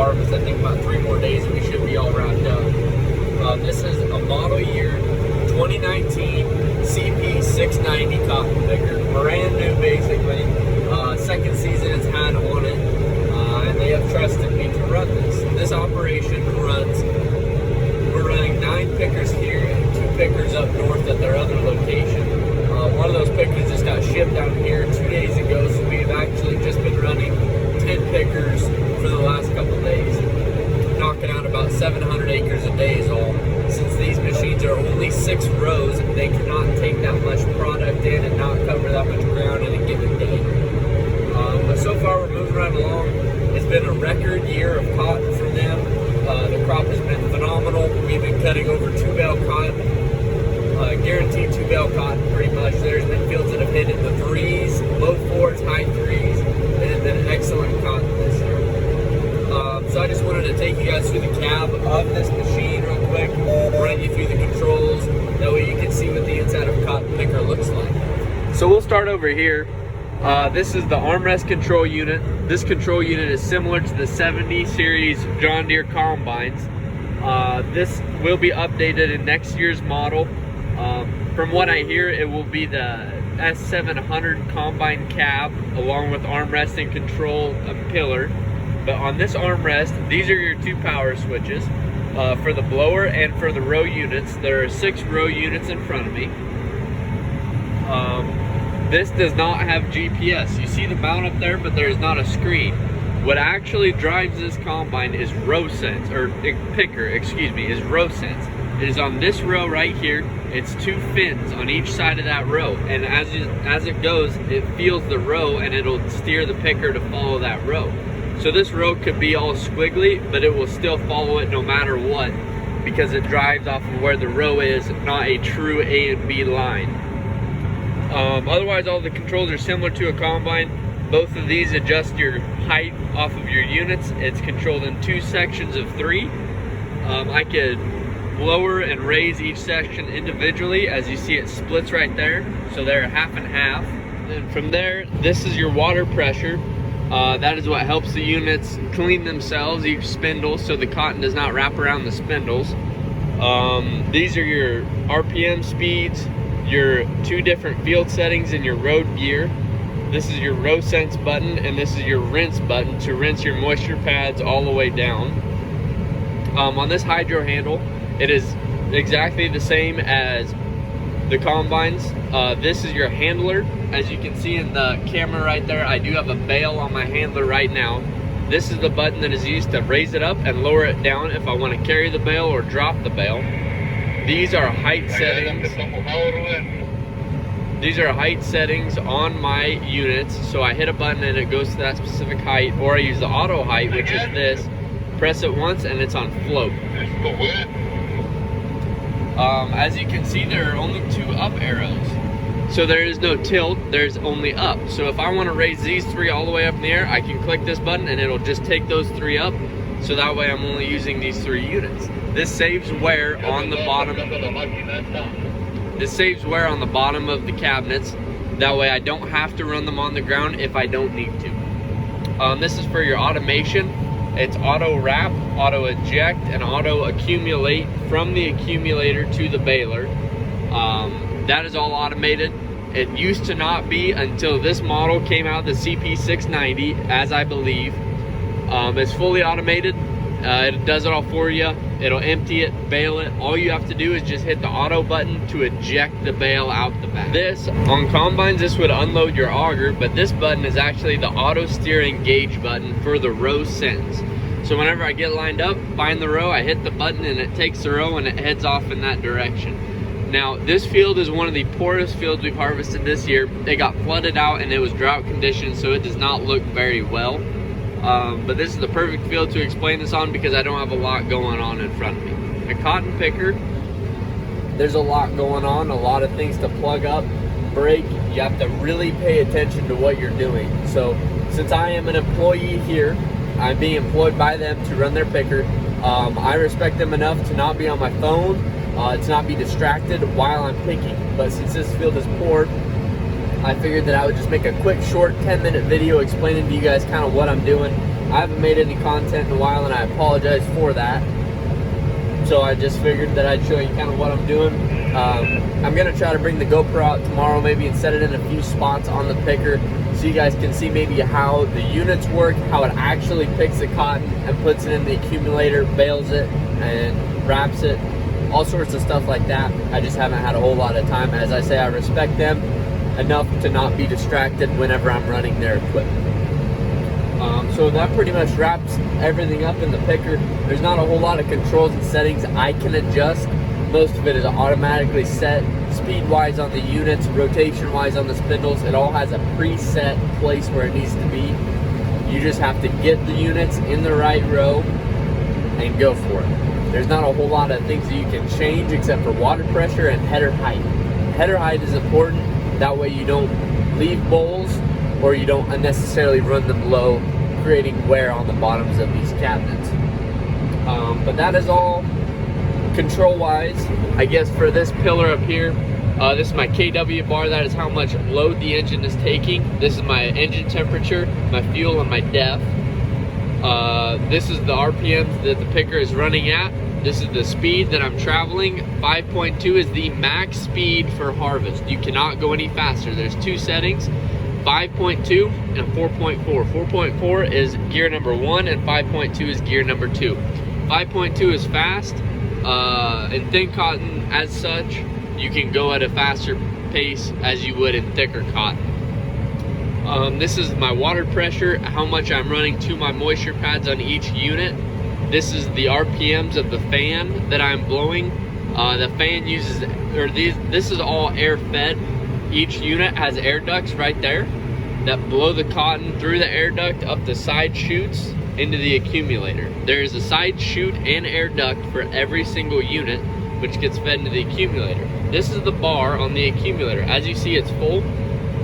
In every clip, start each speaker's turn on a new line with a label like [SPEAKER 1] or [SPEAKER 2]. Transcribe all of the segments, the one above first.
[SPEAKER 1] harvest. I think about 3 more days and we should be all wrapped up. This is a model year 2019 CP690 cotton picker, brand new basically. Second season it's had on it, and they have trusted me to run this. This operation runs, we're running 9 pickers here and 2 pickers up north at their other location. One of those pickers just got shipped down here 2 days ago, so we've actually just been running 10 pickers for the last couple days, knocking out about 700 acres a day is all. Since these machines are only 6 rows, they cannot take that much product in and not cover that much ground in a given day. But so far we're moving right along. It's been a record year of cotton for them. The crop has been phenomenal. We've been cutting over 2 bale cotton, guaranteed 2 bale cotton pretty much. There's been fields that have hit in the 3s, low 4s, high 3s. It has been excellent cotton this year. So I just wanted to take you guys through the cab of this machine real quick, run you through the controls, that way you can see what the inside of a cotton picker looks like. So we'll start over here. This is the armrest control unit. This control unit is similar to the 70 series John Deere combines. This will be updated in next year's model. From what I hear, it will be the S700 combine cab along with armrest and control pillar. But on this armrest, these are your 2 power switches for the blower and for the row units. There are 6 row units in front of me. This does not have GPS. You see the mount up there, but there is not a screen. What actually drives this combine is row sense, or picker, excuse me, is row sense. It is on this row right here. It's 2 fins on each side of that row, and as it goes, it feels the row and it'll steer the picker to follow that row. So this row could be all squiggly, but it will still follow it no matter what, because it drives off of where the row is, not a true A and B line. Otherwise, all the controls are similar to a combine. Both of these adjust your height off of your units. It's controlled in 2 sections of 3. I could lower and raise each section individually. As you see, it splits right there, so they're half and half. And from there, this is your water pressure. That is what helps the units clean themselves, each spindle, so the cotton does not wrap around the spindles. These are your RPM speeds, your 2 different field settings in your road gear. This is your row sense button, and this is your rinse button to rinse your moisture pads all the way down. On this hydro handle, it is exactly the same as the combines. This is your handler. As you can see in the camera right there, I do have a bale on my handler right now. This is the button that is used to raise it up and lower it down if I want to carry the bale or drop the bale. These are height settings. These are height settings on my units. So I hit a button and it goes to that specific height, or I use the auto height, which is this. Press it once and it's on float. As you can see, there are only 2 up arrows. So there is no tilt, there's only up. So if I want to raise these 3 all the way up in the air, I can click this button and it'll just take those 3 up. So that way I'm only using these 3 units. This saves wear on the bottom. This saves wear on the bottom of the cabinets. That way I don't have to run them on the ground if I don't need to. This is for your automation. It's auto wrap, auto eject, and auto accumulate from the accumulator to the baler. That is all automated. It used to not be until this model came out, the CP690, as I believe. It's fully automated. It does it all for you. It'll empty it, bale it. All you have to do is just hit the auto button to eject the bale out the back. This, on combines, this would unload your auger, but this button is actually the auto steer engage button for the row sense. So whenever I get lined up, find the row, I hit the button and it takes the row and it heads off in that direction. Now, this field is one of the poorest fields we've harvested this year. It got flooded out and it was drought conditions, so it does not look very well. But this is the perfect field to explain this on because I don't have a lot going on in front of me. A cotton picker, there's a lot going on, a lot of things to plug up, break. You have to really pay attention to what you're doing. So since I am an employee here, I'm being employed by them to run their picker. I respect them enough to not be on my phone, to not be distracted while I'm picking. But since this field is poor, I figured that I would just make a quick, short 10-minute video explaining to you guys kind of what I'm doing. I haven't made any content in a while, and I apologize for that. So I just figured that I'd show you kind of what I'm doing. I'm gonna try to bring the GoPro out tomorrow maybe and set it in a few spots on the picker so you guys can see maybe how the units work, how it actually picks the cotton and puts it in the accumulator, bales it and wraps it, all sorts of stuff like that. I just haven't had a whole lot of time. As I say, I respect them enough to not be distracted whenever I'm running their equipment. So that pretty much wraps everything up in the picker. There's not a whole lot of controls and settings I can adjust. Most of it is automatically set, speed-wise on the units, rotation-wise on the spindles. It all has a preset place where it needs to be. You just have to get the units in the right row and go for it. There's not a whole lot of things that you can change except for water pressure and header height. Header height is important. That way you don't leave bowls or you don't unnecessarily run them low, creating wear on the bottoms of these cabinets. But that is all control wise. I guess for this pillar up here, this is my KW bar. That is how much load the engine is taking. This is my engine temperature, my fuel, and my def. This is the RPMs that the picker is running at. This is the speed that I'm traveling. 5.2 is the max speed for harvest. You cannot go any faster. There's two settings, 5.2 and 4.4. 4.4 is gear number 1 and 5.2 is gear number 2. 5.2 is fast. In thin cotton, as such, you can go at a faster pace as you would in thicker cotton. This is my water pressure, how much I'm running to my moisture pads on each unit. This is the RPMs of the fan that I'm blowing. The fan uses, this is all air fed. Each unit has air ducts right there that blow the cotton through the air duct up the side chutes into the accumulator. There is a side chute and air duct for every single unit, which gets fed into the accumulator. This is the bar on the accumulator. As you see, it's full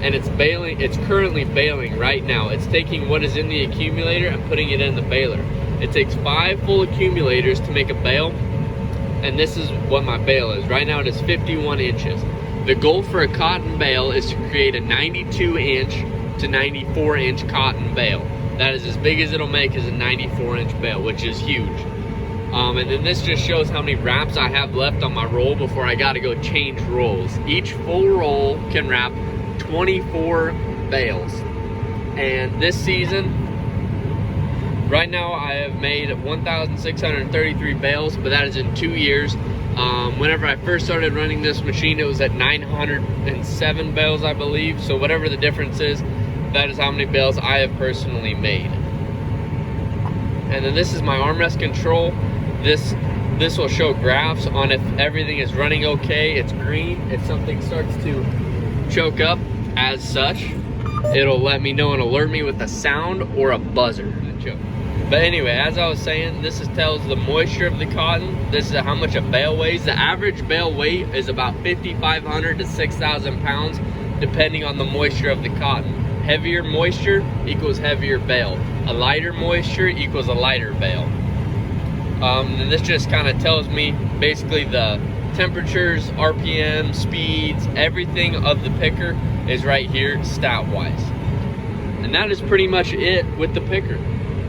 [SPEAKER 1] and it's baling. It's currently baling right now. It's taking what is in the accumulator and putting it in the baler. It takes 5 full accumulators to make a bale, and this is what my bale is. Right now it is 51 inches. The goal for a cotton bale is to create a 92 inch to 94 inch cotton bale. That is as big as it'll make as a 94 inch bale, which is huge. And then this just shows how many wraps I have left on my roll before I gotta go change rolls. Each full roll can wrap 24 bales. And this season, right now I have made 1,633 bales, but that is in 2 years. Whenever I first started running this machine, it was at 907 bales, I believe. So whatever the difference is, that is how many bales I have personally made. And then this is my armrest control. This will show graphs on if everything is running okay. It's green. If something starts to choke up as such, it'll let me know and alert me with a sound or a buzzer. But anyway, as I was saying, this tells the moisture of the cotton. This is how much a bale weighs. The average bale weight is about 5,500 to 6,000 pounds, depending on the moisture of the cotton. Heavier moisture equals heavier bale. A lighter moisture equals a lighter bale. And this just kind of tells me basically the temperatures, RPM, speeds, everything of the picker is right here stat-wise. And that is pretty much it with the picker,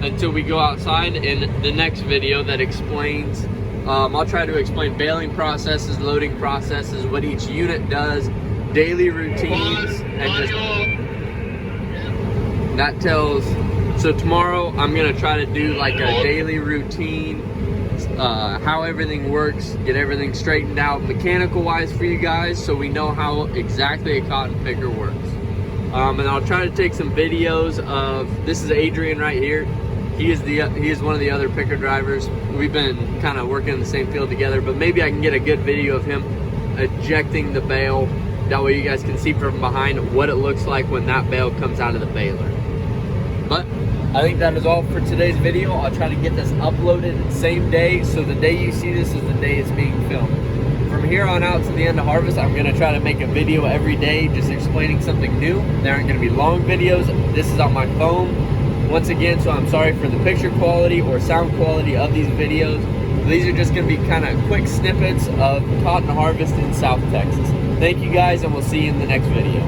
[SPEAKER 1] until we go outside in the next video that explains, I'll try to explain baling processes, loading processes, what each unit does, daily routines, and just that tells. So tomorrow I'm gonna try to do like a daily routine, how everything works, get everything straightened out mechanical wise for you guys, so we know how exactly a cotton picker works. And I'll try to take some videos of, this is Adrian right here. He is one of the other picker drivers. We've been kind of working in the same field together, but maybe I can get a good video of him ejecting the bale. That way you guys can see from behind what it looks like when that bale comes out of the baler. But I think that is all for today's video. I'll try to get this uploaded same day, so the day you see this is the day it's being filmed. From here on out to the end of harvest, I'm gonna try to make a video every day just explaining something new. There aren't gonna be long videos. This is on my phone. Once again, so I'm sorry for the picture quality or sound quality of these videos. These are just gonna be kind of quick snippets of cotton harvest in South Texas. Thank you guys, and we'll see you in the next video.